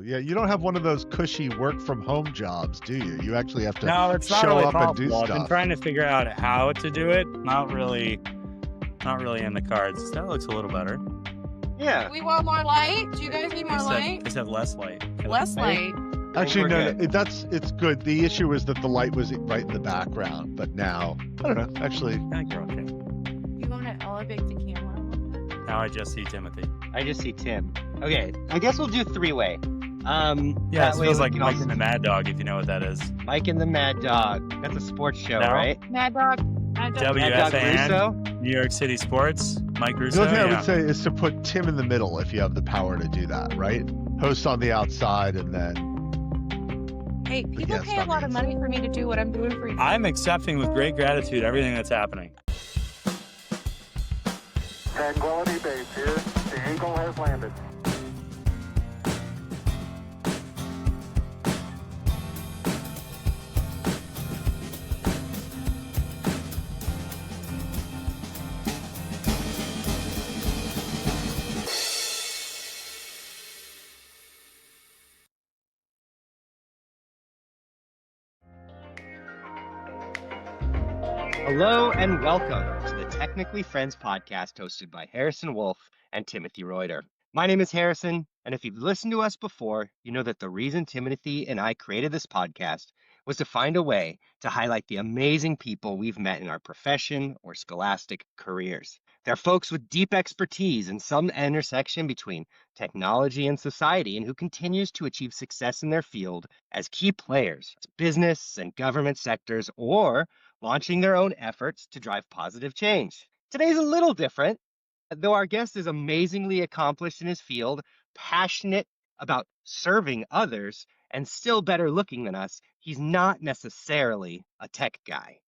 Yeah, you don't have one of those cushy work from home jobs, do you? You actually have to No, it's not show really up and do possible. I've been stuff. trying to figure out how to do it. Not really in the cards. That looks a little better. Yeah. We want more light? Do you guys need more light? They said less light. Less light. Actually, we're no, good. it's good. The issue is that the light was right in the background, but now, I don't know, actually. I think you're okay. You want to elevate the camera? Now I just see Timothy. I just see Tim. Okay, I guess we'll do three-way. Yeah, that it way feels we like can Mike also- and the Mad Dog, if you know what that is. Mike and the Mad Dog. That's a sports show, No? right? Mad Dog. Mad Dog WFAN, Russo? New York City Sports, Mike The Russo. only thing I Yeah. would say is to put Tim in the middle if you have the power to do that, right? Host on the outside and then. Hey, people yes, pay a lot of money for me to do what I'm doing for you. I'm accepting with great gratitude everything that's happening. Tranquility Base here. The Eagle has landed. Hello and welcome to the Technically Friends podcast hosted by Harrison Wolf and Timothy Reuter. My name is Harrison, and if you've listened to us before, you know that the reason Timothy and I created this podcast was to find a way to highlight the amazing people we've met in our profession or scholastic careers. They're folks with deep expertise in some intersection between technology and society and who continues to achieve success in their field as key players, business and government sectors, or launching their own efforts to drive positive change. Today's a little different, though our guest is amazingly accomplished in his field, passionate about serving others, and still better looking than us. He's not necessarily a tech guy,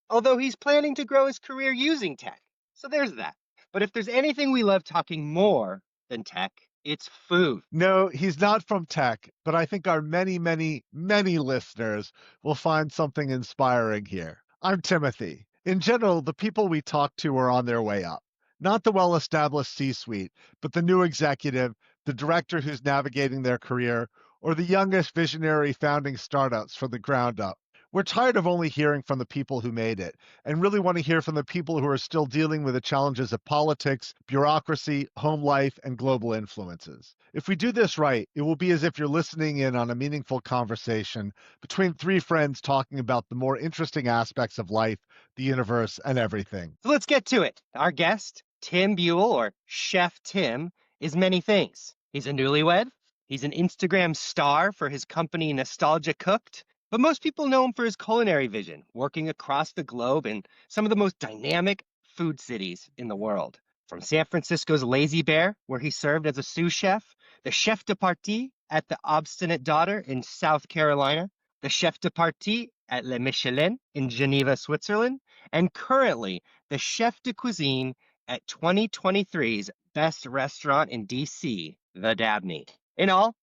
although he's planning to grow his career using tech. So there's that. But if there's anything we love talking more than tech, it's food. No, he's not from tech, but I think our many, many, many listeners will find something inspiring here. I'm Timothy. In general, the people we talk to are on their way up. Not the well-established C-suite, but the new executive, the director who's navigating their career, or the youngest visionary founding startups from the ground up. We're tired of only hearing from the people who made it and really want to hear from the people who are still dealing with the challenges of politics, bureaucracy, home life, and global influences. If we do this right, it will be as if you're listening in on a meaningful conversation between three friends talking about the more interesting aspects of life, the universe, and everything. So let's get to it. Our guest, Tim Buell, or Chef Tim, is many things. He's a newlywed. He's an Instagram star for his company Nostalgia Cooked. But most people know him for his culinary vision, working across the globe in some of the most dynamic food cities in the world. From San Francisco's Lazy Bear, where he served as a sous chef, the chef de partie at the Obstinate Daughter in South Carolina, the chef de partie at Le Michelin in Geneva, Switzerland, and currently the chef de cuisine at 2023's best restaurant in DC, the Dabney. In all,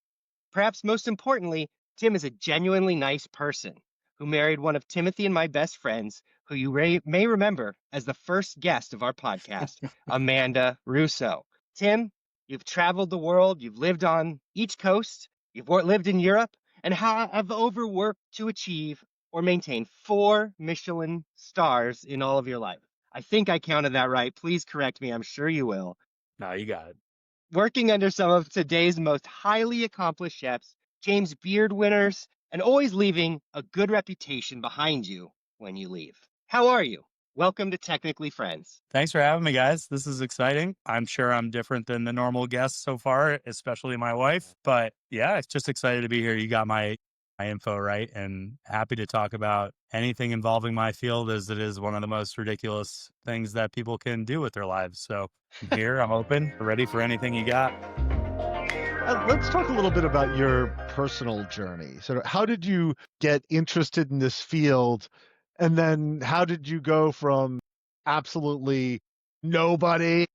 perhaps most importantly, Tim is a genuinely nice person who married one of Timothy and my best friends, who you may remember as the first guest of our podcast, Amanda Russo. Tim, you've traveled the world, you've lived on each coast, you've lived in Europe, and have overworked to achieve or maintain 4 Michelin stars in all of your life. I think I counted that right. Please correct me. I'm sure you will. No, you got it. Working under some of today's most highly accomplished chefs, James Beard winners, and always leaving a good reputation behind you when you leave. How are you? Welcome to Technically Friends. Thanks for having me, guys. This is exciting. I'm sure I'm different than the normal guests so far, especially my wife. But yeah, it's just excited to be here. You got my info right, and happy to talk about anything involving my field, as it is one of the most ridiculous things that people can do with their lives. So I'm here, I'm open, ready for anything you got. Let's talk a little bit about your personal journey. So how did you get interested in this field? And then how did you go from absolutely nobody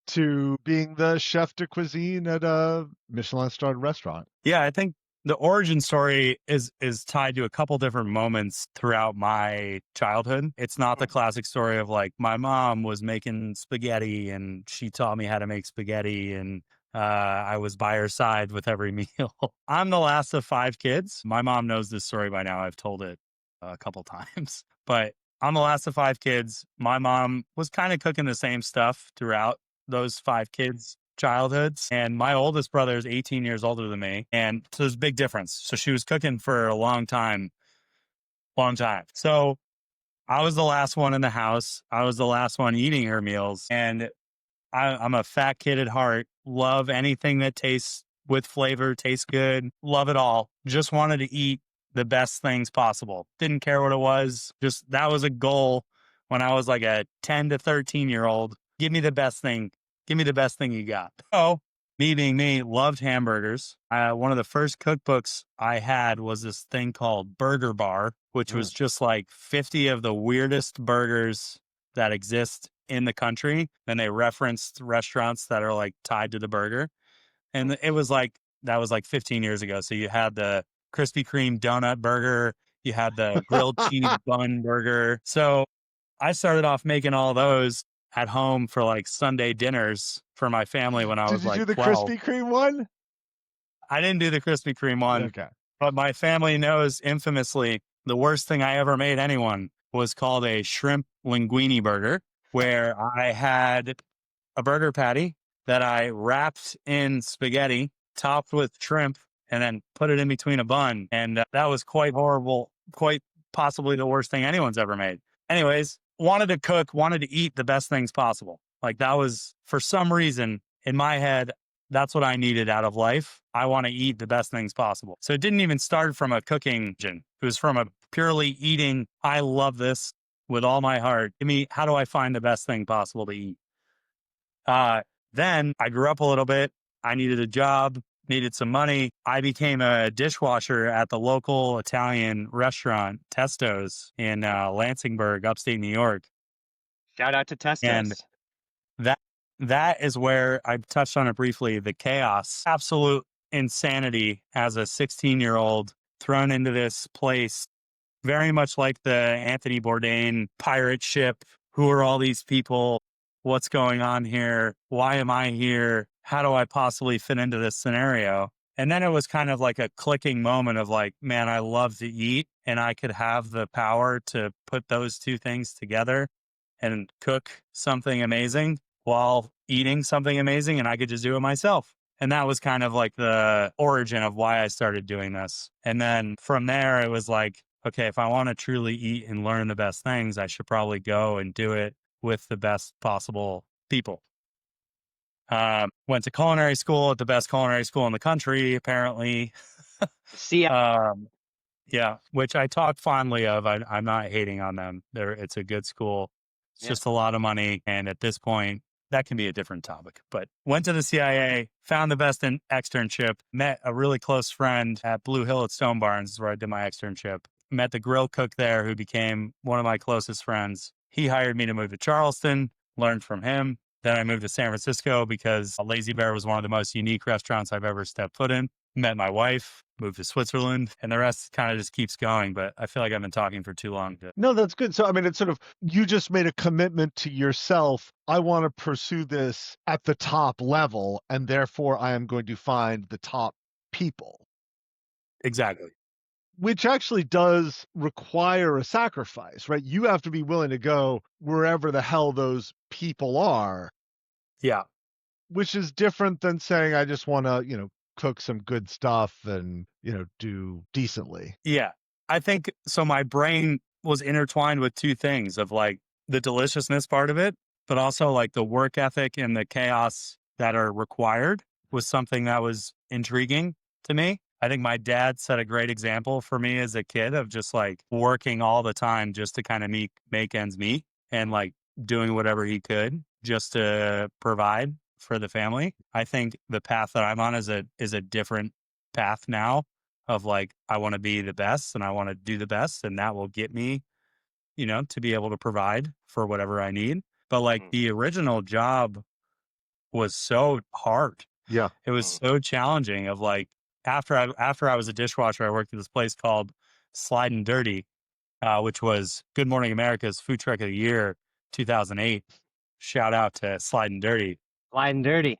to being the chef de cuisine at a Michelin-starred restaurant? Yeah, I think the origin story is tied to a couple different moments throughout my childhood. It's not the classic story of like my mom was making spaghetti and she taught me how to make spaghetti and I was by her side with every meal. I'm the last of 5 kids. My mom knows this story by now. I've told it a couple times, but I'm the last of 5 kids. My mom was kind of cooking the same stuff throughout those 5 kids' childhoods. And my oldest brother is 18 years older than me. And so there's a big difference. So she was cooking for a long time, long time. So I was the last one in the house. I was the last one eating her meals. And I'm a fat kid at heart. Love anything that tastes with flavor, tastes good. Love it all. Just wanted to eat the best things possible. Didn't care what it was. Just that was a goal when I was like a 10 to 13-year-old. Give me the best thing. Give me the best thing you got. So, me being me, loved hamburgers. One of the first cookbooks I had was this thing called Burger Bar, which was just like 50 of the weirdest burgers that exist in the country. And they referenced restaurants that are like tied to the burger. And it was like, that was like 15 years ago. So you had the Krispy Kreme donut burger, you had the grilled cheese bun burger. So I started off making all those at home for like Sunday dinners for my family when I Did was you do like the 12. Krispy Kreme one? I didn't do the Krispy Kreme one, Okay. but my family knows infamously the worst thing I ever made anyone was called a shrimp linguine burger, where I had a burger patty that I wrapped in spaghetti, topped with shrimp, and then put it in between a bun. And that was quite horrible, quite possibly the worst thing anyone's ever made. Anyways, wanted to cook, wanted to eat the best things possible. Like that was, for some reason, in my head, that's what I needed out of life. I want to eat the best things possible. So it didn't even start from a cooking engine. It was from a purely eating. I love this with all my heart. I mean, how do I find the best thing possible to eat? Then I grew up a little bit. I needed a job, needed some money. I became a dishwasher at the local Italian restaurant, Testo's, in Lansingburg, upstate New York. Shout out to And Testos. that that is where I touched on it briefly, the chaos, absolute insanity as a 16-year-old thrown into this place, very much like the Anthony Bourdain pirate ship. Who are all these people? What's going on here? Why am I here? How do I possibly fit into this scenario? And then it was kind of like a clicking moment of like, man, I love to eat and I could have the power to put those two things together and cook something amazing while eating something amazing, and I could just do it myself. And that was kind of like the origin of why I started doing this. And then from there, it was like, okay, if I want to truly eat and learn the best things, I should probably go and do it with the best possible people. Went to culinary school at the best culinary school in the country, apparently. See, Yeah, which I talk fondly of. I'm not hating on them. It's a good school. It's Yeah. just a lot of money. And at this point, that can be a different topic. But went to the CIA, found the best externship, met a really close friend at Blue Hill at Stone Barns, is where I did my externship. Met the grill cook there who became one of my closest friends. He hired me to move to Charleston, learned from him. Then I moved to San Francisco because Lazy Bear was one of the most unique restaurants I've ever stepped foot in. Met my wife, moved to Switzerland, and the rest kind of just keeps going. But I feel like I've been talking for too long. No, that's good. So, I mean, it's sort of, you just made a commitment to yourself. I want to pursue this at the top level, and therefore I am going to find the top people, Exactly. which actually does require a sacrifice, right? You have to be willing to go wherever the hell those people are, Yeah. which is different than saying, I just want to, cook some good stuff and, do decently. Yeah. I think so. My brain was intertwined with two things of like the deliciousness part of it, but also like the work ethic and the chaos that are required was something that was intriguing to me. I think my dad set a great example for me as a kid of just like working all the time just to kind of make ends meet and like doing whatever he could just to provide for the family. I think the path that I'm on is a different path now of like, I want to be the best and I want to do the best, and that will get me, to be able to provide for whatever I need. But like the original job was so hard. Yeah. It was so challenging of like, after I was a dishwasher, I worked at this place called Slide and Dirty, which was Good Morning America's Food Truck of the Year, 2008. Shout out to Slide and Dirty. Slide and Dirty.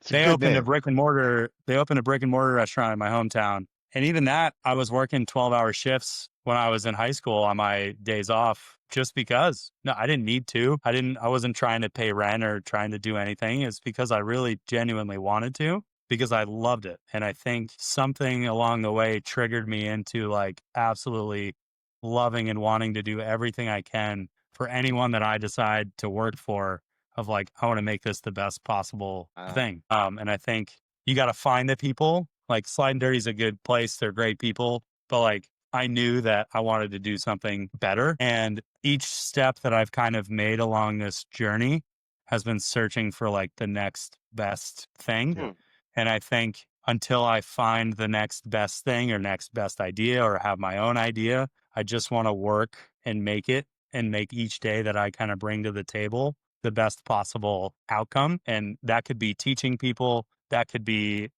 It's a They good opened a name. brick and mortar. They opened a brick and mortar restaurant in my hometown, and even that, I was working 12-hour shifts when I was in high school on my days off, just because. No, I didn't need to. I wasn't trying to pay rent or trying to do anything. It's because I really genuinely wanted to, because I loved it, and I think something along the way triggered me into like absolutely loving and wanting to do everything I can for anyone that I decide to work for, of like, I want to make this the best possible thing. And I think you got to find the people. Like Slide and Dirty is a good place. They're great people, but like I knew that I wanted to do something better. And each step that I've kind of made along this journey has been searching for like the next best thing. Hmm. And I think until I find the next best thing or next best idea or have my own idea, I just want to work and make it and make each day that I kind of bring to the table the best possible outcome. And that could be teaching people, that could be,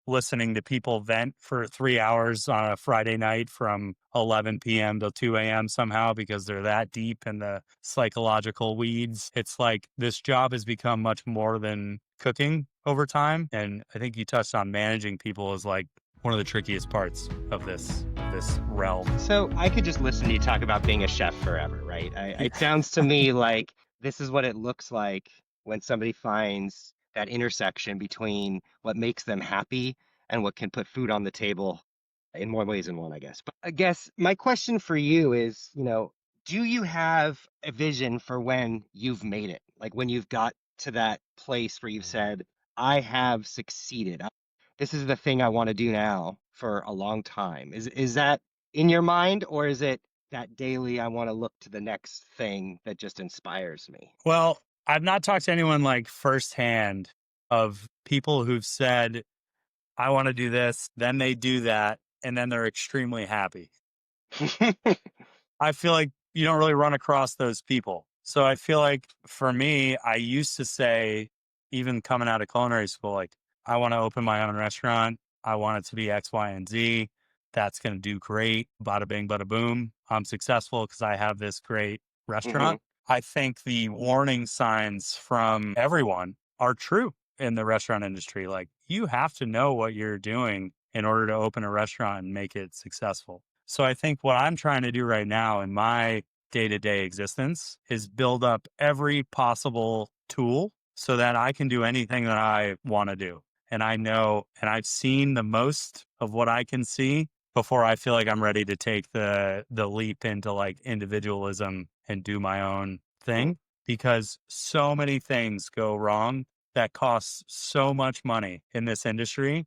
listening to people vent for 3 hours on a Friday night from 11 p.m. till 2 a.m. somehow because they're that deep in the psychological weeds. It's like this job has become much more than cooking over time. And I think you touched on managing people as like one of the trickiest parts of this realm. So I could just listen to you talk about being a chef forever, right? It sounds to me like this is what it looks like when somebody finds that intersection between what makes them happy and what can put food on the table in more ways than one, I guess. But I guess my question for you is, do you have a vision for when you've made it? Like when you've got to that place where you've said, I have succeeded. This is the thing I want to do now for a long time. Is that in your mind, or is it that daily I want to look to the next thing that just inspires me? Well, I've not talked to anyone like firsthand of people who've said, I want to do this, then they do that, and then they're extremely happy. I feel like you don't really run across those people. So I feel like for me, I used to say, even coming out of culinary school, like, I want to open my own restaurant. I want it to be X, Y, and Z. That's going to do great. Bada bing, bada boom. I'm successful because I have this great Hmm. restaurant. I think the warning signs from everyone are true in the restaurant industry. Like, you have to know what you're doing in order to open a restaurant and make it successful. So I think what I'm trying to do right now in my day-to-day existence is build up every possible tool so that I can do anything that I want to do. And I know, and I've seen the most of what I can see before I feel like I'm ready to take the leap into like individualism and do my own thing, because so many things go wrong that costs so much money in this industry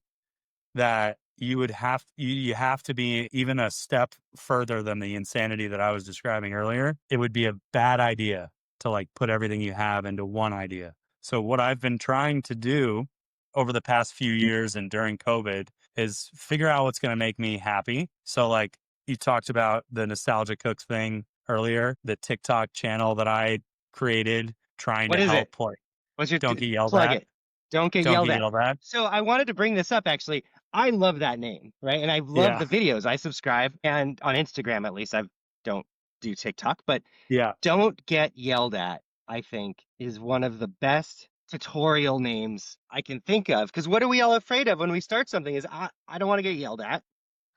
that you have to be even a step further than the insanity that I was describing earlier. It would be a bad idea to like put everything you have into one idea. So what I've been trying to do over the past few years and during COVID is figure out what's going to make me happy. So like you talked about the Nostalgia Cooks thing earlier, the TikTok channel that I created trying What to is it? help like What's your don't get yelled plug at. it? Don't get Don't yelled get at. yelled at. So I wanted to bring this up actually. I love that name, right? And I love Yeah. the videos. I subscribe, and on Instagram at least. I don't do TikTok, but Yeah. Don't Get Yelled At, I think, is one of the best tutorial names I can think of. Because what are we all afraid of when we start something is I don't want to get yelled at.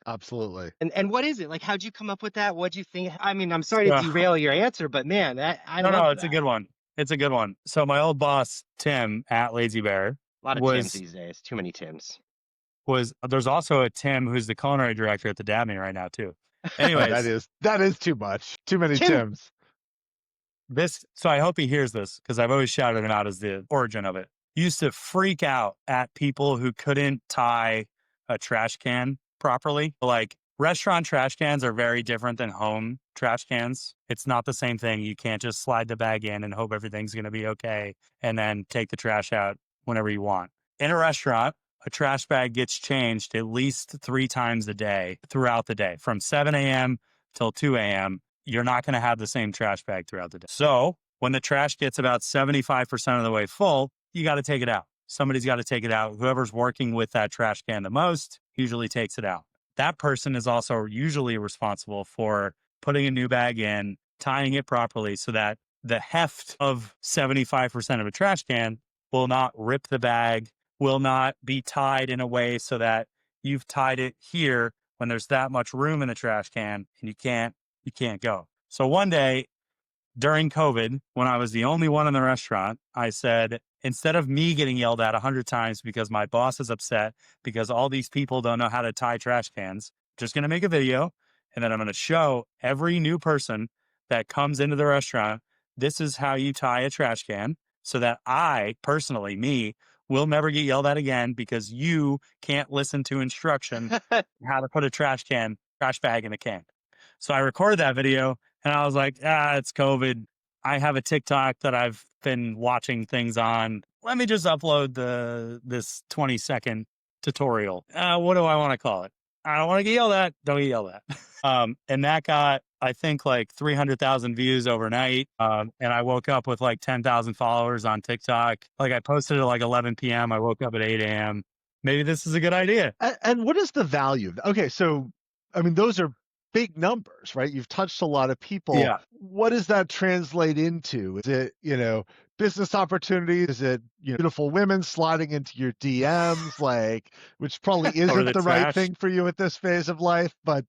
Absolutely. And what is it? Like, how'd you come up with that? What'd you think? I mean, I'm sorry to So derail your answer, but man, I no, love it's a that. good one. It's a good one. So my old boss, Tim at Lazy Bear, A lot of Tims was these days. Too many Tims. there's also a Tim who's the culinary director at the Dabney right now too. Oh, that Anyways, is too much. Too many Tim, Tims. so I hope he hears this because I've always shouted him out as the origin of it. He used to freak out at people who couldn't tie a trash can properly. Like restaurant trash cans are very different than home trash cans. It's not the same thing. You can't just slide the bag in and hope everything's going to be okay and then take the trash out whenever you want. In a restaurant, a trash bag gets changed at least 3 times a day throughout the day from 7 a.m. till 2 a.m. You're not going to have the same trash bag throughout the day. So when the trash gets about 75% of the way full, you got to take it out. Somebody's got to take it out. Whoever's working with that trash can the most usually takes it out. That person is also usually responsible for putting a new bag in, tying it properly so that the heft of 75% of a trash can will not rip the bag, will not be tied in a way so that you've tied it here when there's that much room in the trash can and you can't go. So one day during COVID, when I was the only one in the restaurant, I said, instead of me getting yelled at 100 times because my boss is upset because all these people don't know how to tie trash cans, I'm just going to make a video and then I'm going to show every new person that comes into the restaurant, this is how you tie a trash can so that I personally, me, will never get yelled at again because you can't listen to instruction how to put a trash bag in a can. So I recorded that video and I was like, it's COVID. I have a TikTok that I've been watching things on. Let me just upload this 20-second tutorial. What do I want to call it? I don't want to get yelled at. Don't get yelled at. And that got, I think, like 300,000 views overnight. And I woke up with like 10,000 followers on TikTok. Like I posted at like 11 p.m. I woke up at 8 a.m. Maybe this is a good idea. And what is the value? Okay, so I mean, those are big numbers, right? You've touched a lot of people. Yeah. What does that translate into? Is it, business opportunities? Is it, beautiful women sliding into your DMs, like, which probably isn't the the right trash. thing for you at this phase of life, but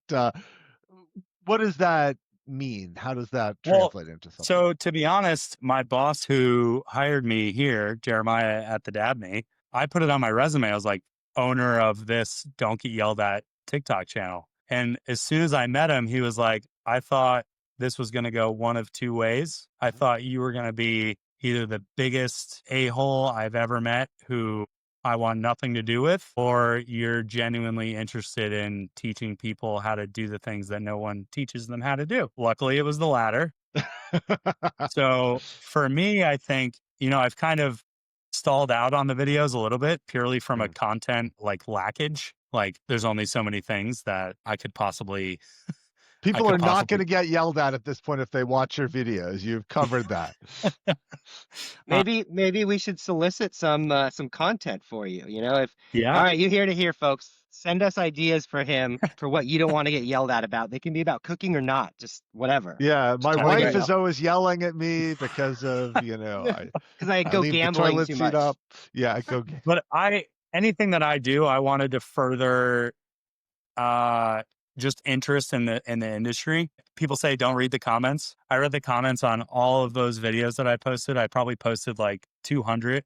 what does that mean? How does that translate into something? So to be honest, my boss who hired me here, Jeremiah at the Dabney, I put it on my resume. I was like, owner of this Don't Get Yelled At TikTok channel. And as soon as I met him, he was like, I thought this was going to go one of two ways. I thought you were going to be either the biggest a-hole I've ever met who I want nothing to do with, or you're genuinely interested in teaching people how to do the things that no one teaches them how to do. Luckily, it was the latter. So for me, I think, I've kind of stalled out on the videos a little bit purely from a content like lackage. Like there's only so many things that I could possibly. People are not going to get yelled at this point if they watch your videos. You've covered that. Maybe we should solicit some content for you. If Yeah. All right, you hear to hear, folks. Send us ideas for him for what you don't want to get yelled at about. They can be about cooking or not, just whatever. Yeah, my Just wife is always yelling at me because of because I I go leave the gambling toilet too seat much. up. Yeah, I go. But anything that I do, I wanted to further just interest in the industry. People say don't read the comments. I read the comments on all of those videos that I posted. I probably posted like 200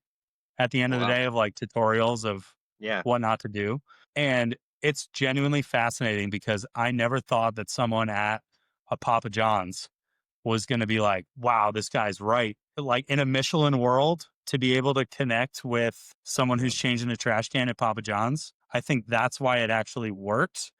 at the end of the day of like tutorials of what not to do. And it's genuinely fascinating because I never thought that someone at a Papa John's was going to be like, wow, this guy's right. Like in a Michelin world, to be able to connect with someone who's changing the trash can at Papa John's, I think that's why it actually worked.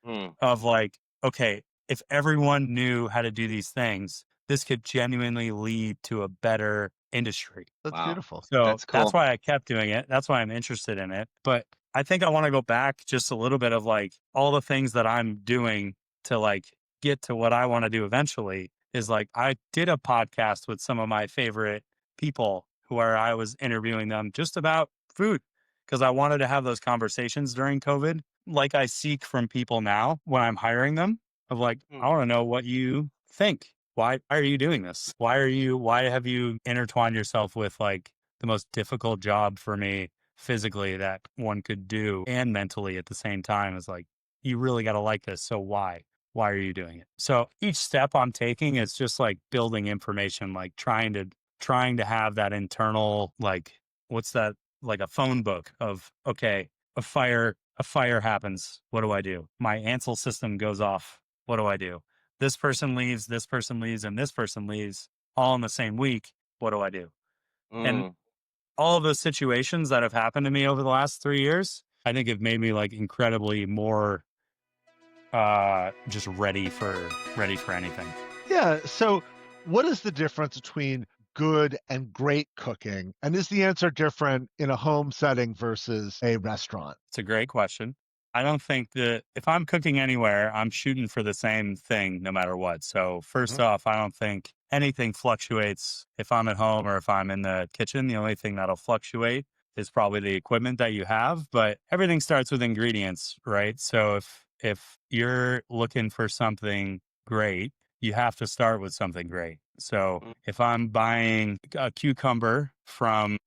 Of like, okay, if everyone knew how to do these things, this could genuinely lead to a better industry. That's beautiful. So That's cool. that's why I kept doing it. That's why I'm interested in it. But I think I want to go back just a little bit of like all the things that I'm doing to like get to what I want to do eventually is like I did a podcast with some of my favorite people where I was interviewing them just about food because I wanted to have those conversations during COVID like I seek from people now when I'm hiring them of like, I want to know what you think. Why are you doing this? Why have you intertwined yourself with like the most difficult job for me physically that one could do and mentally at the same time is like, you really got to like this. So why are you doing it? So each step I'm taking is just like building information, like trying to have that internal, like, what's that? Like a phone book of, okay, a fire happens. What do I do? My Ansel system goes off. What do I do? This person leaves, and this person leaves all in the same week. What do I do? And all of those situations that have happened to me over the last 3 years, I think have made me like incredibly more just ready for anything. Yeah. So what is the difference between good and great cooking? And is the answer different in a home setting versus a restaurant? It's a great question. I don't think that if I'm cooking anywhere, I'm shooting for the same thing no matter what. So first off, I don't think anything fluctuates if I'm at home or if I'm in the kitchen. The only thing that'll fluctuate is probably the equipment that you have, but everything starts with ingredients, right? So if you're looking for something great, you have to start with something great. So if I'm buying a cucumber from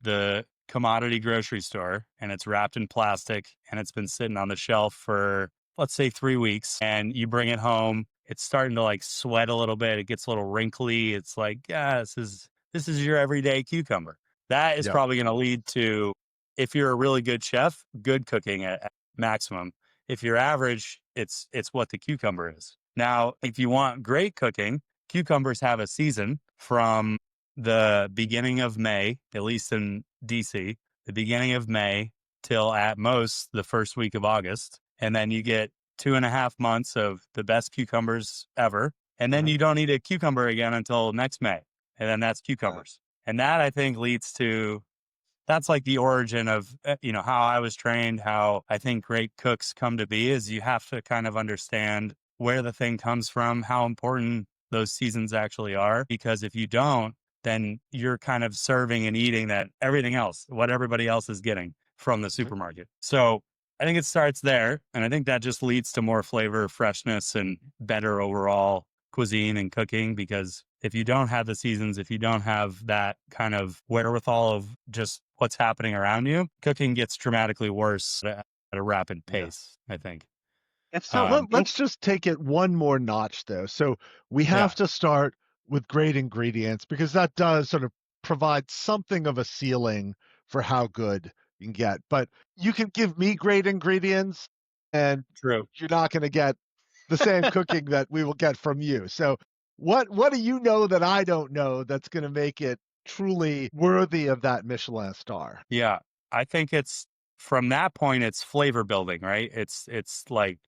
the commodity grocery store and it's wrapped in plastic and it's been sitting on the shelf for, let's say, 3 weeks, and you bring it home, it's starting to like sweat a little bit. It gets a little wrinkly. It's like, yeah, this is your everyday cucumber. That is Yep. probably going to lead to, if you're a really good chef, good cooking at maximum. If you're average, it's what the cucumber is. Now, if you want great cooking, cucumbers have a season from the beginning of May, at least in DC, the beginning of May till at most the first week of August. And then you get 2.5 months of the best cucumbers ever. And then you don't eat a cucumber again until next May. And then that's cucumbers. And that, I think, leads to, that's like the origin of, how I was trained, how I think great cooks come to be, is you have to kind of understand where the thing comes from, how important those seasons actually are. Because if you don't, then you're kind of serving and eating that everything else, what everybody else is getting from the supermarket. So I think it starts there. And I think that just leads to more flavor, freshness, and better overall cuisine and cooking. Because if you don't have the seasons, if you don't have that kind of wherewithal of just what's happening around you, cooking gets dramatically worse at a rapid pace, I think. So Um, let's just take it one more notch, though. So we have to start with great ingredients, because that does sort of provide something of a ceiling for how good you can get. But you can give me great ingredients, and True. you're not going to get the same cooking that we will get from you. So what do you know that I don't know that's going to make it truly worthy of that Michelin star? Yeah, I think it's, from that point, it's flavor building, right? It's like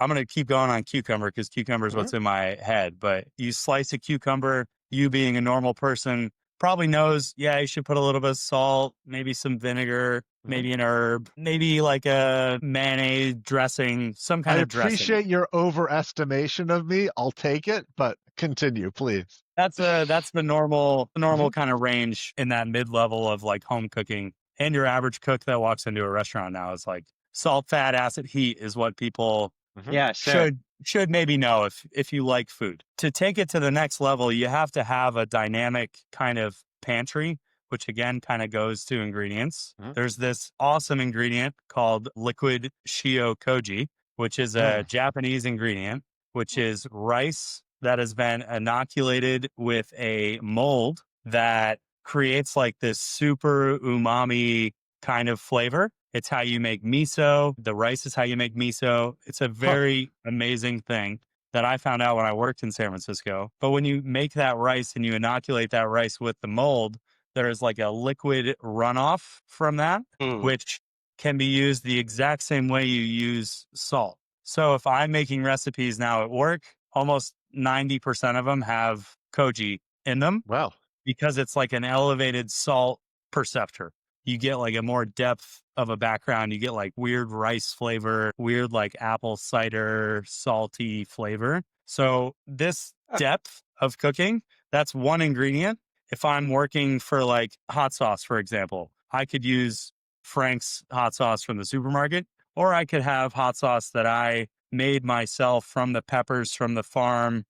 I'm going to keep going on cucumber because cucumber is what's in my head, but you slice a cucumber, you being a normal person probably knows, yeah, you should put a little bit of salt, maybe some vinegar, maybe an herb, maybe like a mayonnaise dressing, some kind I of dressing. appreciate your overestimation of me. I'll take it, but continue, please. That's the normal kind of range in that mid-level of like home cooking. And your average cook that walks into a restaurant now is like salt, fat, acid, heat is what people Yeah, sure. should maybe know if you like food. To take it to the next level, you have to have a dynamic kind of pantry, which again kind of goes to ingredients. There's this awesome ingredient called liquid shio koji, which is a Japanese ingredient, which is rice that has been inoculated with a mold that creates like this super umami kind of flavor. It's how you make miso. The rice is how you make miso. It's a very amazing thing that I found out when I worked in San Francisco. But when you make that rice and you inoculate that rice with the mold, there is like a liquid runoff from that, which can be used the exact same way you use salt. So if I'm making recipes now at work, almost 90% of them have koji in them. Wow. Because it's like an elevated salt perceptor. You get like a more depth of a background. You get like weird rice flavor, weird like apple cider, salty flavor. So this depth of cooking, that's one ingredient. If I'm working for like hot sauce, for example, I could use Frank's hot sauce from the supermarket, or I could have hot sauce that I made myself from the peppers from the farm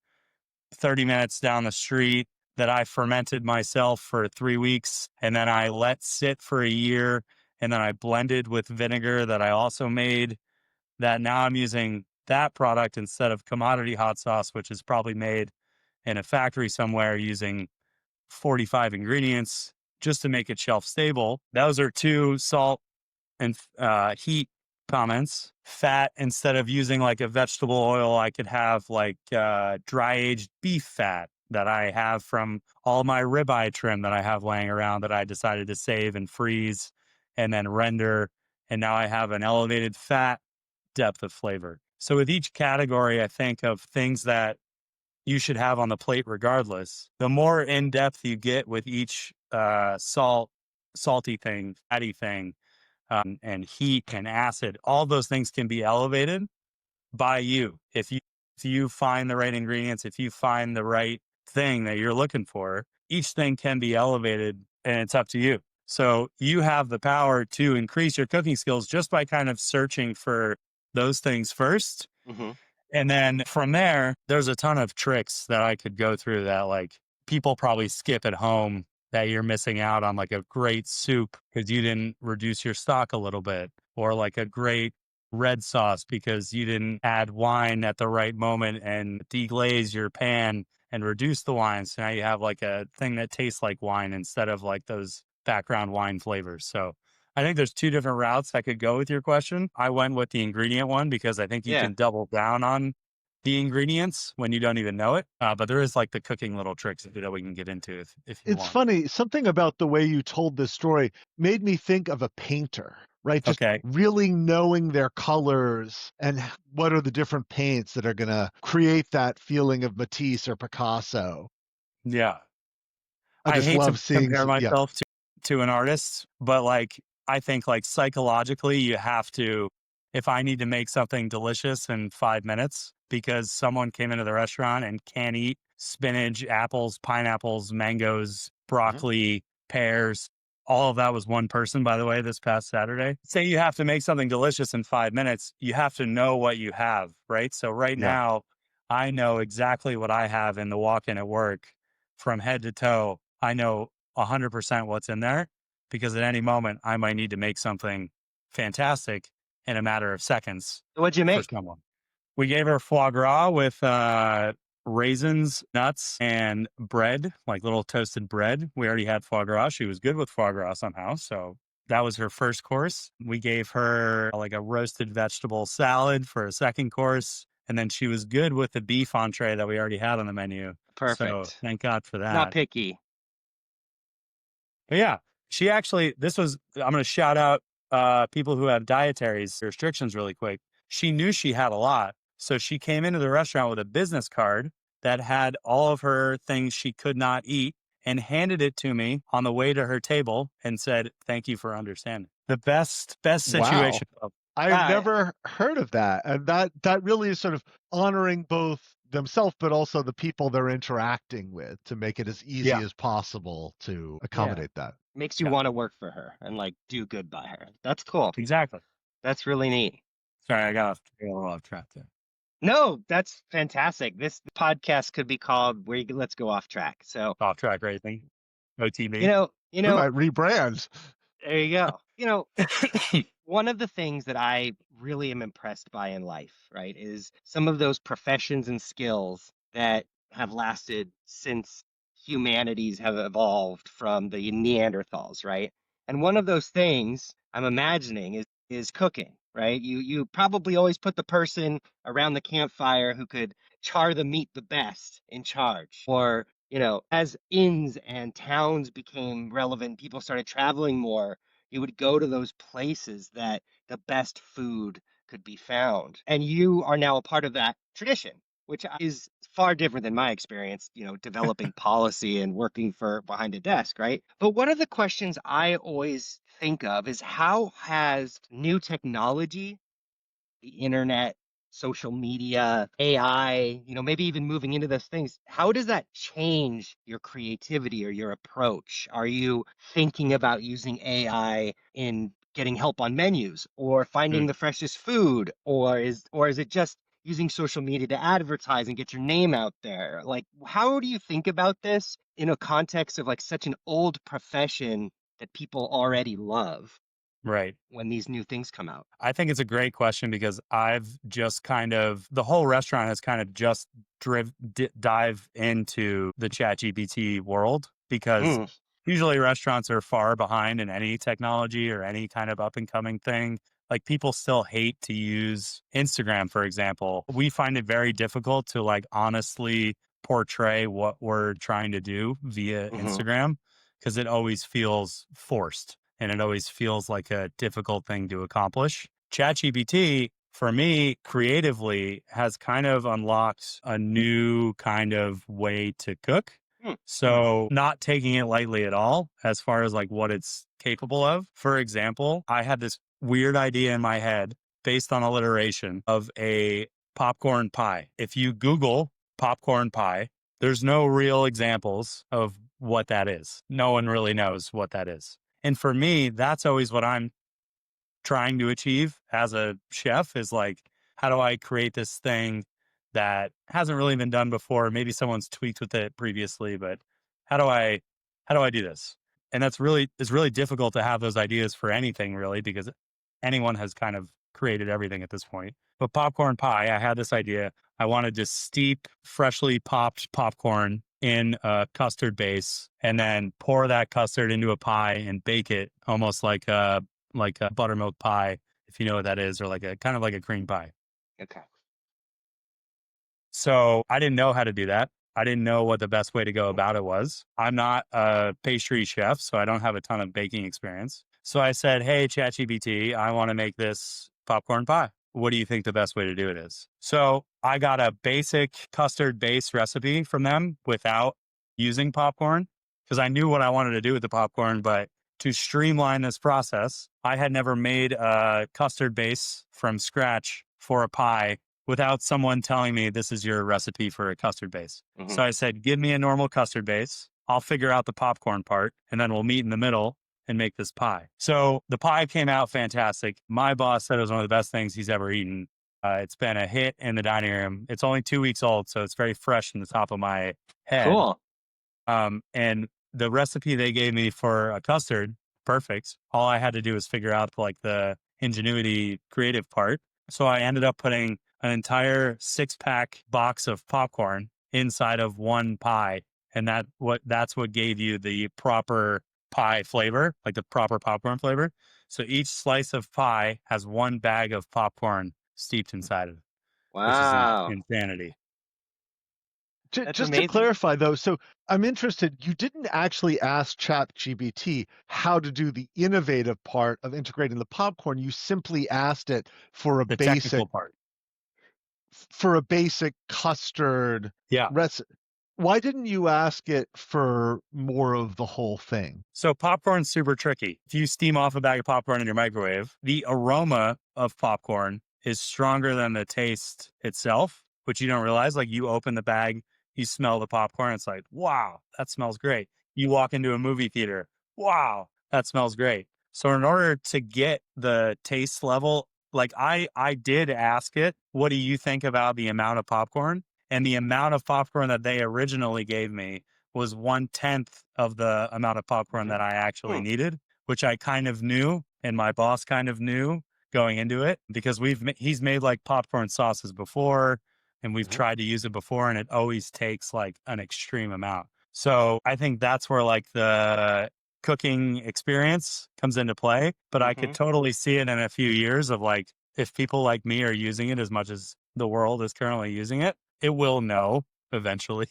30 minutes down the street, that I fermented myself for 3 weeks, and then I let sit for a year, and then I blended with vinegar that I also made, that now I'm using that product instead of commodity hot sauce, which is probably made in a factory somewhere using 45 ingredients just to make it shelf stable. Those are two salt and heat comments. Fat, instead of using like a vegetable oil, I could have like dry aged beef fat that I have from all my ribeye trim that I have laying around that I decided to save and freeze and then render. And now I have an elevated fat depth of flavor. So with each category, I think of things that you should have on the plate regardless. The more in depth you get with each salty thing, fatty thing, and heat and acid, all those things can be elevated by you. If you find the right ingredients, if you find the right thing that you're looking for, each thing can be elevated, and it's up to you. So you have the power to increase your cooking skills just by kind of searching for those things first. And then from there, there's a ton of tricks that I could go through that like people probably skip at home that you're missing out on like a great soup because you didn't reduce your stock a little bit, or like a great red sauce because you didn't add wine at the right moment and deglaze your pan and reduce the wine. So now you have like a thing that tastes like wine instead of like those background wine flavors. So I think there's two different routes I could go with your question. I went with the ingredient one because I think you Yeah. can double down on the ingredients when you don't even know it. But there is like the cooking little tricks that we can get into if you It's want. funny, something about the way you told this story made me think of a painter, right? Just Okay. really knowing their colors and what are the different paints that are going to create that feeling of Matisse or Picasso. Yeah. I I just hate to love seeing, compare yeah. myself to an artist, but like I think like psychologically you have to, if I need to make something delicious in 5 minutes because someone came into the restaurant and can't eat spinach, apples, pineapples, mangoes, Mhm. broccoli, pears. All of that was one person, by the way, this past Saturday. Say you have to make something delicious in 5 minutes, you have to know what you have, right? So right Yeah. now, I know exactly what I have in the walk in at work from head to toe. I know 100% what's in there because at any moment I might need to make something fantastic in a matter of seconds What'd you for make? someone. We gave her foie gras with raisins, nuts, and bread, like little toasted bread. We already had foie gras. She was good with foie gras somehow. So that was her first course. We gave her like a roasted vegetable salad for a second course. And then she was good with the beef entree that we already had on the menu. So Perfect. thank God for Not that. picky. But yeah, she actually, I'm going to shout out people who have dietary restrictions really quick. She knew she had a lot. So she came into the restaurant with a business card that had all of her things she could not eat and handed it to me on the way to her table and said, "Thank you for understanding." The best Wow. situation. I've Ah, never heard of that. And that really is sort of honoring both themselves, but also the people they're interacting with to make it as easy Yeah. as possible to yeah. accommodate that. Makes you Yeah, want to work for her and like do good by her. That's cool. exactly. That's really neat. Sorry, I got a little off track there. No, that's fantastic. This podcast could be called Let's Go Off Track. So, Off track racing. you OTB. know, We might rebrand. there you go. One of the things that I really am impressed by in life, right, is some of those professions and skills that have lasted since humanities have evolved from the Neanderthals, right? And one of those things I'm imagining is cooking, right? You probably always put the person around the campfire who could char the meat the best in charge. Or, as inns and towns became relevant, people started traveling more, you would go to those places that the best food could be found. And you are now a part of that tradition, which is far different than my experience, developing policy and working for behind a desk, right? But one of the questions I always think of is how has new technology, the internet, social media, AI, maybe even moving into those things, how does that change your creativity or your approach? Are you thinking about using AI in getting help on menus or finding Mm, the freshest food, or is it just using social media to advertise and get your name out there? Like, how do you think about this in a context of like such an old profession that people already love right. when these new things come out? I think it's a great question because I've just the whole restaurant has kind of just dive into the ChatGPT world because Mm, usually restaurants are far behind in any technology or any kind of up and coming thing. Like people still hate to use Instagram, for example. We find it very difficult to like honestly portray what we're trying to do via hmm Instagram because it always feels forced and it always feels like a difficult thing to accomplish. ChatGPT, for me, creatively, has kind of unlocked a new kind of way to cook. So, not taking it lightly at all as far as like what it's capable of. For example, I had this weird idea in my head based on alliteration of a popcorn pie. If you Google popcorn pie, there's no real examples of what that is. No one really knows what that is. And for me, that's always what I'm trying to achieve as a chef is like, how do I create this thing that hasn't really been done before? Maybe someone's tweaked with it previously, but how do I how do I do this? And it's really difficult to have those ideas for anything really, because anyone has kind of created everything at this point. But popcorn pie, I had this idea. I wanted to steep freshly popped popcorn in a custard base and then pour that custard into a pie and bake it almost like a buttermilk pie, if you know what that is, or like a kind of like a cream pie. Okay. So I didn't know how to do that. I didn't know what the best way to go about it was. I'm not a pastry chef, so I don't have a ton of baking experience. So I said, hey, ChatGPT, I want to make this popcorn pie. What do you think the best way to do it is? So I got a basic custard base recipe from them without using popcorn because I knew what I wanted to do with the popcorn. But to streamline this process, I had never made a custard base from scratch for a pie without someone telling me this is your recipe for a custard base. Mhm. So I said, give me a normal custard base. I'll figure out the popcorn part and then we'll meet in the middle and make this pie. So the pie came out fantastic. My boss said it was one of the best things he's ever eaten. It's been a hit in the dining room. It's only 2 weeks old, so it's very fresh in the top of my head. Cool. And the recipe they gave me for a custard, perfect. All I had to do was figure out like the ingenuity creative part. So I ended up putting an entire 6-pack box of popcorn inside of one pie. And that's what gave you the proper pie flavor, like the proper popcorn flavor. So each slice of pie has one bag of popcorn steeped inside of it, which is Wow. insanity. That's Just to amazing. clarify though, so I'm interested, you didn't actually ask ChatGPT how to do the innovative part of integrating the popcorn. You simply asked it for The technical part. a basic custard Yeah. recipe. Why didn't you ask it for more of the whole thing? So popcorn's super tricky. If you steam off a bag of popcorn in your microwave, the aroma of popcorn is stronger than the taste itself, which you don't realize. Like you open the bag, you smell the popcorn. It's like, wow, that smells great. You walk into a movie theater. Wow, that smells great. So in order to get the taste level, like I did ask it, what do you think about the amount of popcorn? And the amount of popcorn that they originally gave me was 1/10 of the amount of popcorn that I actually Hmm. needed, which I kind of knew, and my boss kind of knew going into it because he's made like popcorn sauces before, and we've tried to use it before, and it always takes like an extreme amount. So I think that's where like the cooking experience comes into play. But I could totally see it in a few years of like if people like me are using it as much as the world is currently using it, it will know eventually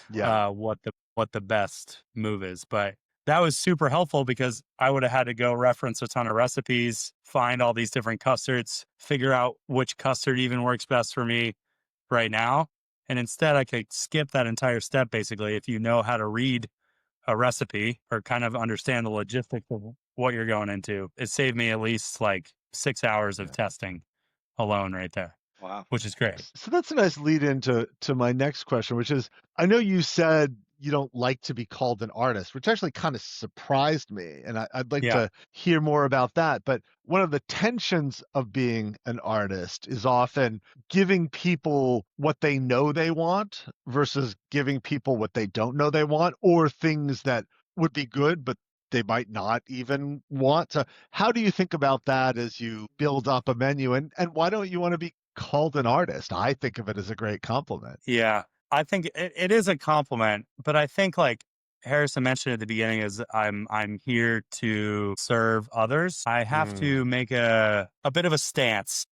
Yeah. what the best move is. But that was super helpful because I would have had to go reference a ton of recipes, find all these different custards, figure out which custard even works best for me right now. And instead I could skip that entire step basically if you know how to read a recipe or kind of understand the logistics of what you're going into. It saved me at least like 6 hours of testing alone right there. Wow. Which is great. So that's a nice lead into my next question, which is I know you said you don't like to be called an artist, which actually kind of surprised me. And I'd like Yeah. to hear more about that. But one of the tensions of being an artist is often giving people what they know they want versus giving people what they don't know they want, or things that would be good, but they might not even want. So how do you think about that as you build up a menu? And why don't you want to be called an artist? I think of it as a great compliment. Yeah. I think it is a compliment, but I think like Harrison mentioned at the beginning is I'm here to serve others. I have to make a bit of a stance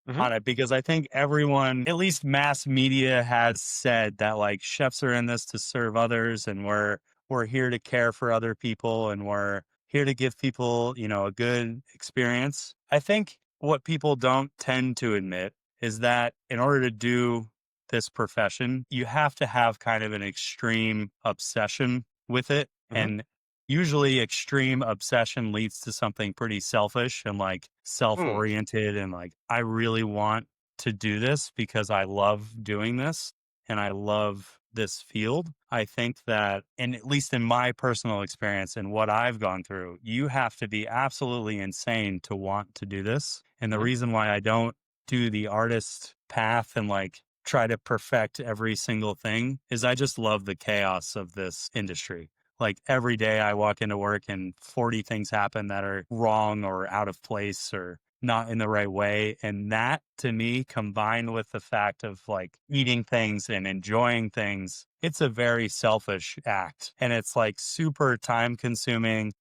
on it because I think everyone, at least mass media, has said that like chefs are in this to serve others and we're here to care for other people and we're here to give people, a good experience. I think what people don't tend to admit is that in order to do this profession, you have to have kind of an extreme obsession with it. And usually extreme obsession leads to something pretty selfish and like self-oriented and like I really want to do this because I love doing this and I love this field. I think that, and at least in my personal experience and what I've gone through, you have to be absolutely insane to want to do this. And the reason why I don't do the artist path and like try to perfect every single thing is I just love the chaos of this industry. Like every day I walk into work and 40 things happen that are wrong or out of place or not in the right way. And that to me, combined with the fact of like eating things and enjoying things, it's a very selfish act. And it's like super time consuming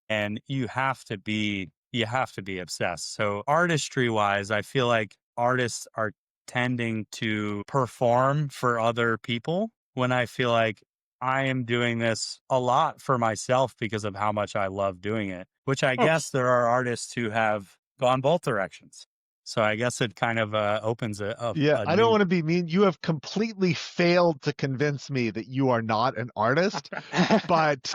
and you have to be obsessed. So artistry wise, I feel like artists are tending to perform for other people when I feel like I am doing this a lot for myself because of how much I love doing it, which I Hmm. guess there are artists who have gone both directions. So I guess it kind of opens Yeah, a I don't new. want to be mean. You have completely failed to convince me that you are not an artist, but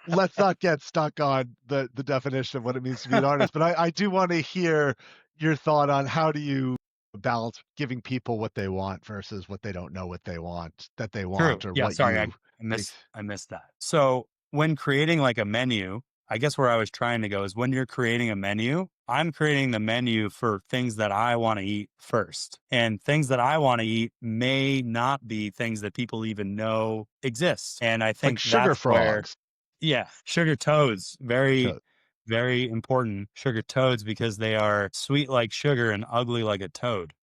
let's not get stuck on the definition of what it means to be an artist. But I do want to hear your thought on how do you balance giving people what they want versus what they don't know what they want that they True. want or Yeah, what sorry, you think. I missed that. So when creating like a menu, I guess where I was trying to go is when you're creating a menu, I'm creating the menu for things that I want to eat first. And things that I want to eat may not be things that people even know exist. And I It's like think sugar that's where, frogs. yeah, sugar toads, very, To, very important. Sugar toads because they are sweet like sugar and ugly like a toad.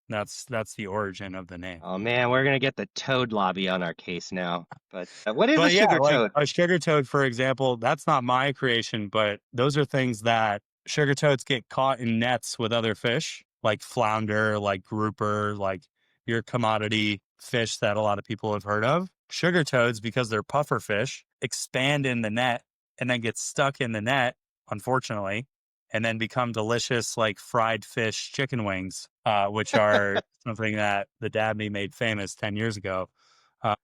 That's the origin of the name. Oh man, we're gonna get the toad lobby on our case now. But what is a But yeah, sugar like toad? a sugar toad, for example, that's not my creation, but those are things that sugar toads get caught in nets with other fish, like flounder, like grouper, like your commodity fish that a lot of people have heard of. Sugar toads, because they're puffer fish, expand in the net and then get stuck in the net, unfortunately, and then become delicious like fried fish chicken wings, which are something that the Dabney made famous 10 years ago. Uh,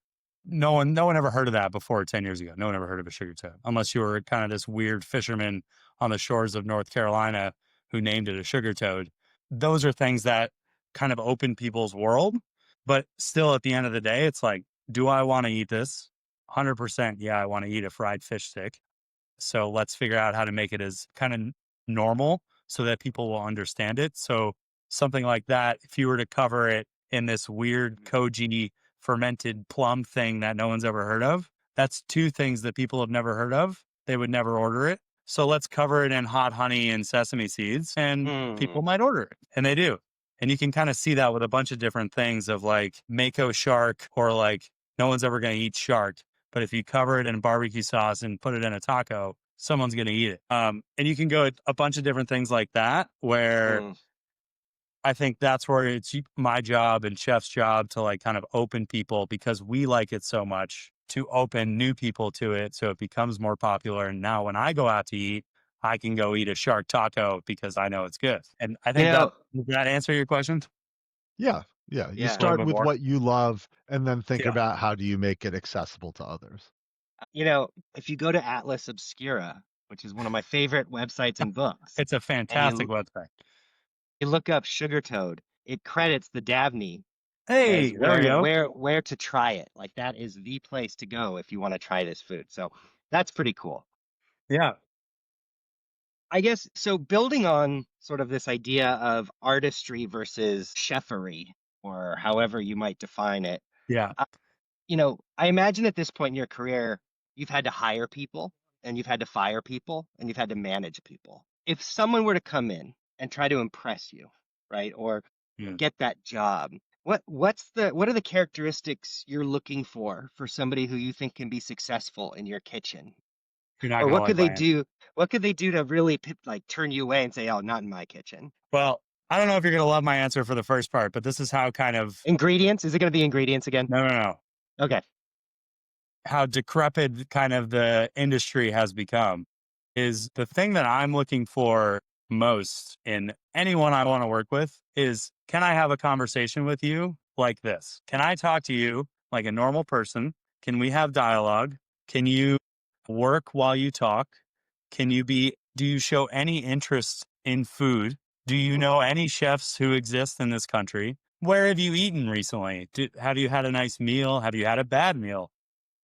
no one ever heard of that before 10 years ago. No one ever heard of a sugar toad, unless you were kind of this weird fisherman on the shores of North Carolina who named it a sugar toad. Those are things that kind of open people's world. But still, at the end of the day, it's like, do I want to eat this? 100%. Yeah, I want to eat a fried fish stick. So let's figure out how to make it as kind of normal so that people will understand it. So something like that, if you were to cover it in this weird koji fermented plum thing that no one's ever heard of, that's two things that people have never heard of. They would never order it. So let's cover it in hot honey and sesame seeds and Hmm. people might order it. And they do. And you can kind of see that with a bunch of different things of like mako shark or like no one's ever going to eat shark. But if you cover it in barbecue sauce and put it in a taco, someone's going to eat it. And you can go a bunch of different things like that, where Hmm. I think that's where it's my job and chef's job to like kind of open people because we like it so much to open new people to it. So it becomes more popular. And now when I go out to eat, I can go eat a shark taco because I know it's good. And I You think know, did that answer your question yeah, yeah. You yeah. a little start bit with more? what you love and then think Yeah. about how do you make it accessible to others. You know, if you go to Atlas Obscura, which is one of my favorite websites and books, It's a and fantastic website. you look up sugar toad, it credits the Dabney as Hey, there we go. where to try it. Like that is the place to go if you want to try this food. So that's pretty cool. Yeah. I guess so building on sort of this idea of artistry versus chefery, or however you might define it. Yeah. You know, I imagine at this point in your career, you've had to hire people and you've had to fire people and you've had to manage people. If someone were to come in and try to impress you, right, or Yeah. get that job, what are the characteristics you're looking for somebody who you think can be successful in your kitchen? You're not Or going to what like could my they answer. do? What could they do to really like turn you away and say, "Oh, not in my kitchen"? Well, I don't know if you're going to love my answer for the first part, but this is how kind of Ingredients? Is it going to be ingredients again? no. Okay. How decrepit kind of the industry has become is the thing that I'm looking for most in anyone I want to work with is can I have a conversation with you like this? Can I talk to you like a normal person? Can we have dialogue? Can you work while you talk? Do you show any interest in food? Do you know any chefs who exist in this country? Where have you eaten recently? Have you had a nice meal? Have you had a bad meal?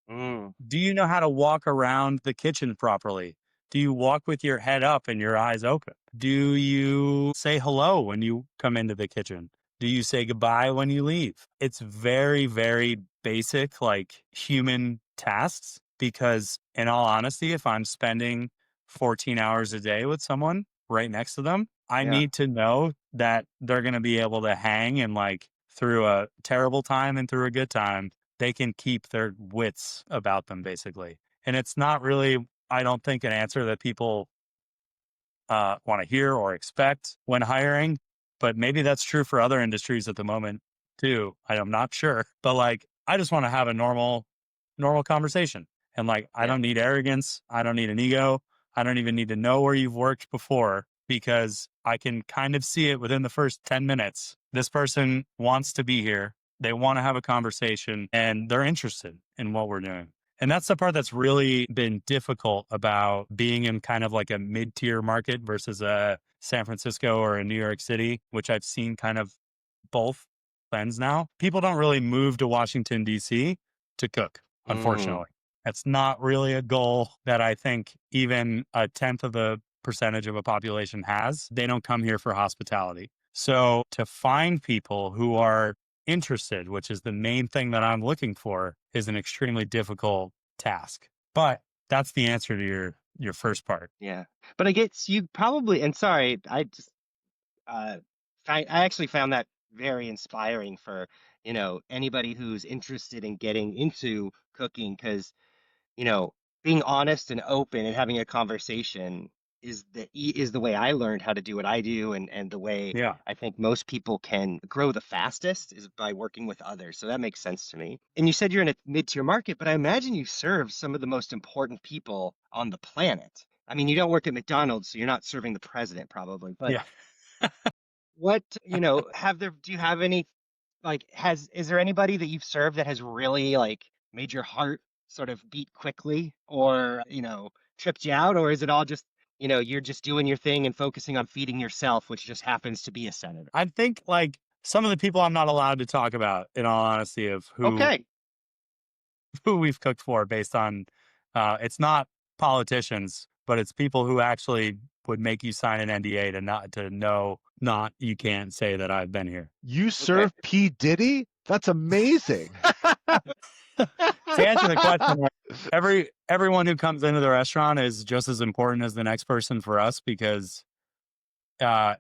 Mm. Do you know how to walk around the kitchen properly? Do you walk with your head up and your eyes open? Do you say hello when you come into the kitchen? Do you say goodbye when you leave? It's very, very basic, like human tasks, because in all honesty, if I'm spending 14 hours a day with someone right next to them, I Yeah. need to know that they're going to be able to hang and like through a terrible time and through a good time, they can keep their wits about them basically. And it's not really, I don't think, an answer that people want to hear or expect when hiring, but maybe that's true for other industries at the moment too. I'm not sure, but like, I just want to have a normal conversation. And like, I Yeah. don't need arrogance. I don't need an ego. I don't even need to know where you've worked before because I can kind of see it within the first 10 minutes. This person wants to be here. They want to have a conversation and they're interested in what we're doing. And that's the part that's really been difficult about being in kind of like a mid-tier market versus a San Francisco or a New York City, which I've seen kind of both trends now. People don't really move to Washington, D.C. to cook, Mm. unfortunately. That's not really a goal that I think even a tenth of the percentage of a population has. They don't come here for hospitality. So to find people who are interested, which is the main thing that I'm looking for, is an extremely difficult task. But that's the answer to your first part. Yeah. But I guess you probably, and sorry, I just uh I actually found that very inspiring for, anybody who's interested in getting into cooking, because, you know, being honest and open and having a conversation is the way I learned how to do what I do, and the way Yeah. I think most people can grow the fastest is by working with others. So that makes sense to me. And you said you're in a mid-tier market, but I imagine you serve some of the most important people on the planet. I mean, you don't work at McDonald's, so you're not serving the president probably, but Yeah. what, do you have any, like, is there anybody that you've served that has really like made your heart sort of beat quickly, or, tripped you out, or is it all just, you're just doing your thing and focusing on feeding yourself, which just happens to be a senator? I think like some of the people I'm not allowed to talk about, in all honesty, of who Okay. who we've cooked for based on it's not politicians, but it's people who actually would make you sign an NDA to know not you can't say that I've been here. You Okay. serve P. Diddy? That's amazing. To answer the question, like, everyone who comes into the restaurant is just as important as the next person for us because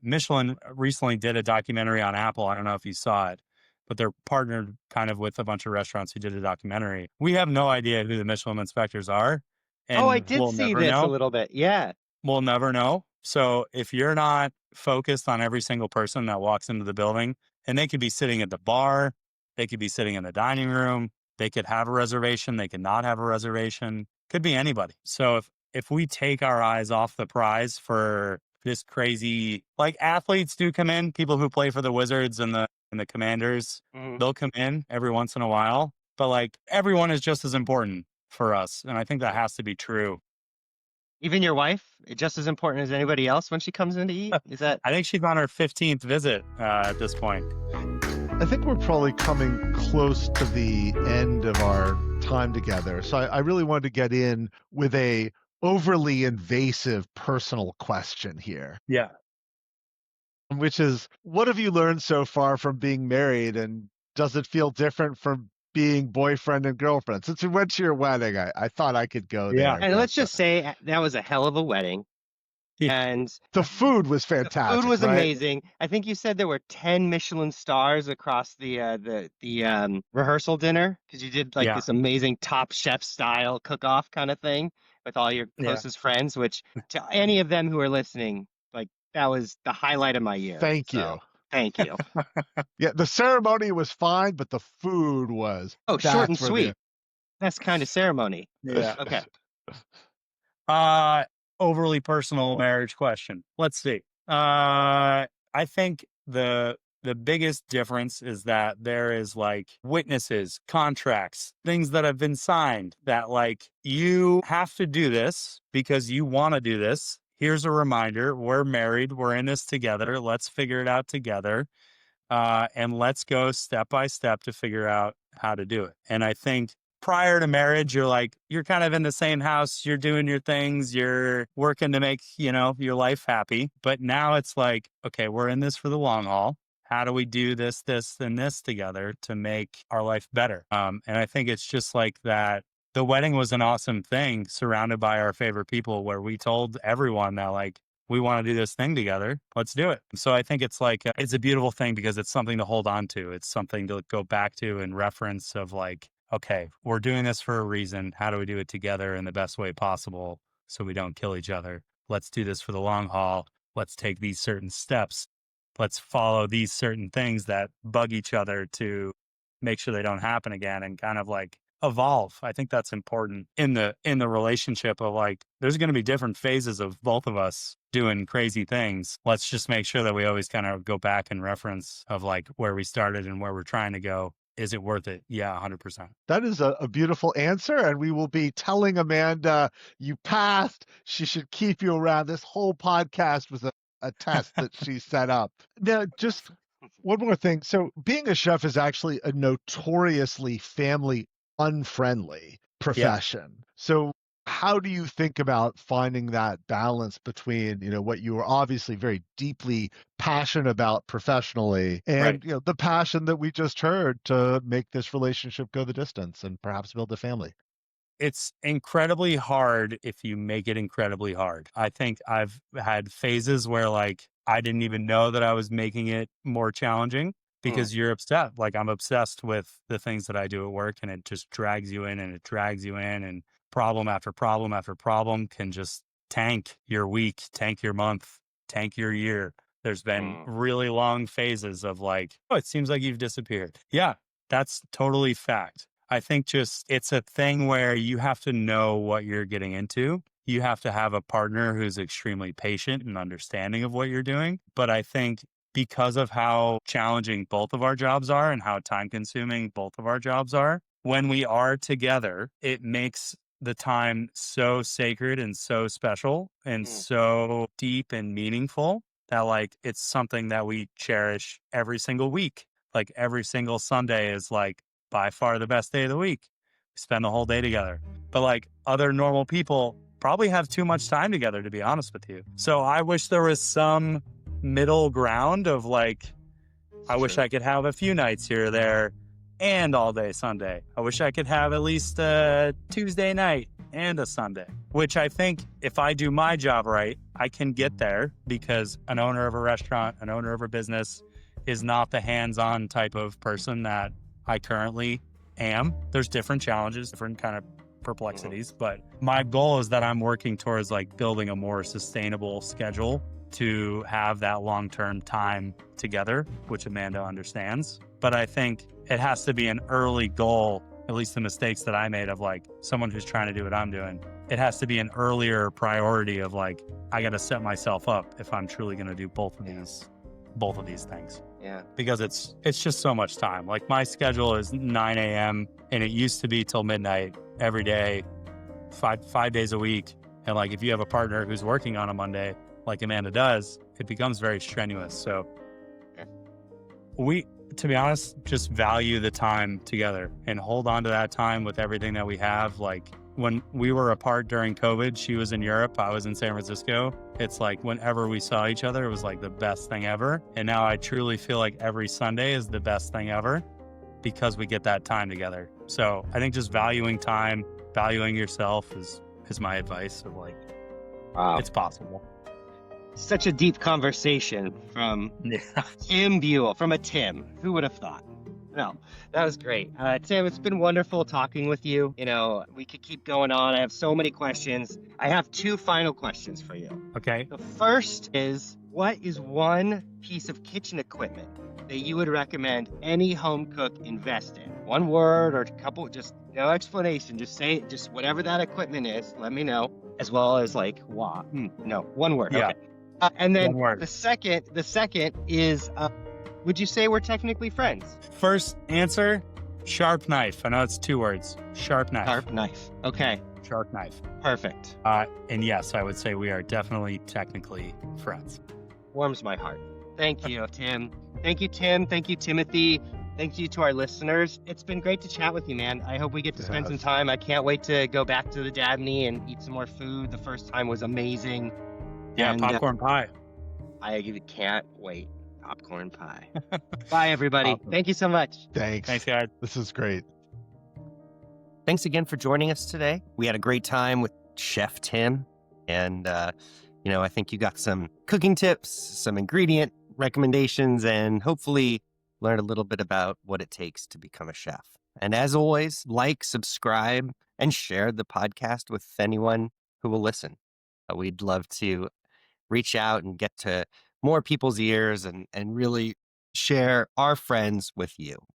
Michelin recently did a documentary on Apple. I don't know if you saw it, but they're partnered kind of with a bunch of restaurants who did a documentary. We have no idea who the Michelin inspectors are, Oh, I and did see this a little bit. Yeah. we'll never know. So if you're not focused on every single person that walks into the building, and they could be sitting at the bar, they could be sitting in the dining room, they could have a reservation, they could not have a reservation, could be anybody. So if we take our eyes off the prize for this crazy, like athletes do come in, people who play for the Wizards and the Commanders, Mhm. they'll come in every once in a while, but like everyone is just as important for us, and I think that has to be true. Even your wife, just as important as anybody else when she comes in to eat? Is that? I think she's on her 15th visit at this point. I think we're probably coming close to the end of our time together. So I really wanted to get in with a overly invasive personal question here, Yeah. which is, what have you learned so far from being married, and does it feel different from being boyfriend and girlfriend? Since we went to your wedding, I thought I could go Yeah. there, And but let's just say that was a hell of a wedding. Yeah. And the food was the food fantastic, was right? amazing. I think you said there were 10 Michelin stars across the rehearsal dinner, because you did like Yeah. this amazing Top Chef style cook-off kind of thing with all your Yeah. closest friends, which to any of them who are listening, like, that was the highlight of my year. Thank So you. thank you. Yeah, the ceremony was fine, but the food was, Oh, short and that's where the sweet. That's kind of ceremony. Yeah. Okay. Uh, Overly personal marriage question. Let's see. I think the biggest difference is that there is like witnesses, contracts, things that have been signed that like you have to do this because you want to do this. Here's a reminder: we're married, we're in this together. Let's figure it out together. And let's go step by step to figure out how to do it. And I think prior to marriage, you're kind of in the same house, you're doing your things, you're working to make, your life happy. But now it's like, okay, we're in this for the long haul. How do we do this, and this together to make our life better? And I think it's just like that the wedding was an awesome thing surrounded by our favorite people where we told everyone that like, we want to do this thing together. Let's do it. So I think it's like, it's a beautiful thing because it's something to hold on to. It's something to go back to and reference of like, okay, we're doing this for a reason. How do we do it together in the best way possible so we don't kill each other? Let's do this for the long haul. Let's take these certain steps. Let's follow these certain things that bug each other to make sure they don't happen again and kind of like evolve. I think that's important in the relationship of like, there's going to be different phases of both of us doing crazy things. Let's just make sure that we always kind of go back and reference of like where we started and where we're trying to go. Is it worth it? Yeah, 100%. That is a beautiful answer. And we will be telling Amanda you passed. She should keep you around. This whole podcast was a test that she set up. Now, just one more thing. So being a chef is actually a notoriously family unfriendly profession. So how do you think about finding that balance between, what you are obviously very deeply passionate about professionally and, Right. the passion that we just heard to make this relationship go the distance and perhaps build a family? It's incredibly hard if you make it incredibly hard. I think I've had phases where like I didn't even know that I was making it more challenging because you're upset. Like I'm obsessed with the things that I do at work and it just drags you in and it drags you in and problem after problem after problem can just tank your week, tank your month, tank your year. There's been really long phases of like, oh, it seems like you've disappeared. Yeah, that's totally fact. I think just it's a thing where you have to know what you're getting into. You have to have a partner who's extremely patient and understanding of what you're doing. But I think because of how challenging both of our jobs are and how time consuming both of our jobs are, when we are together, it makes the time so sacred and so special and so deep and meaningful that like it's something that we cherish every single week. Like every single Sunday is like by far the best day of the week. We spend the whole day together. But like other normal people probably have too much time together, to be honest with you. So I wish there was some middle ground of like, I wish I could have a few nights here or there and all day Sunday. I wish I could have at least a Tuesday night and a Sunday, which I think if I do my job right, I can get there because an owner of a restaurant, an owner of a business is not the hands-on type of person that I currently am. There's different challenges, different kind of perplexities, but my goal is that I'm working towards like building a more sustainable schedule to have that long-term time together, which Amanda understands. But I think it has to be an early goal, at least the mistakes that I made of like someone who's trying to do what I'm doing. It has to be an earlier priority of like, I got to set myself up if I'm truly going to do both of these things. Yeah. Because it's just so much time. Like my schedule is 9 a.m. and it used to be till midnight every day, five days a week. And like if you have a partner who's working on a Monday, like Amanda does, it becomes very strenuous. So we, to be honest, just value the time together and hold on to that time with everything that we have. Like when we were apart during COVID, she was in Europe, I was in San Francisco. It's like whenever we saw each other, it was like the best thing ever. And now I truly feel like every Sunday is the best thing ever because we get that time together. So I think just valuing time, valuing yourself is my advice of like, Wow. it's possible. Such a deep conversation from Tim Buell, from a Tim. Who would have thought? No, that was great. Tim, it's been wonderful talking with you. We could keep going on. I have so many questions. I have two final questions for you. Okay. The first is, what is one piece of kitchen equipment that you would recommend any home cook invest in? One word or a couple, just no explanation. Just say it, just whatever that equipment is, let me know, as well as like, wow. No, one word. Yeah. Okay. And then One word. the second is, would you say we're technically friends? First answer, sharp knife. I know it's 2 words. Sharp knife. Sharp knife. Okay, Sharp knife. perfect. And yes, I would say we are definitely technically friends. Warms my heart. Thank you, Tim. Thank you, Tim. Thank you, Timothy. Thank you to our listeners. It's been great to chat with you, man. I hope we get to spend some time. I can't wait to go back to the Dabney and eat some more food. The first time was amazing. Yeah, And, popcorn pie. I can't wait. Popcorn pie. Bye, everybody. Awesome. Thank you so much. Thanks. Thanks, guys. This is great. Thanks again for joining us today. We had a great time with Chef Tim. And, I think you got some cooking tips, some ingredient recommendations, and hopefully learned a little bit about what it takes to become a chef. And as always, like, subscribe, and share the podcast with anyone who will listen. We'd love to reach out and get to more people's ears and really share our friends with you.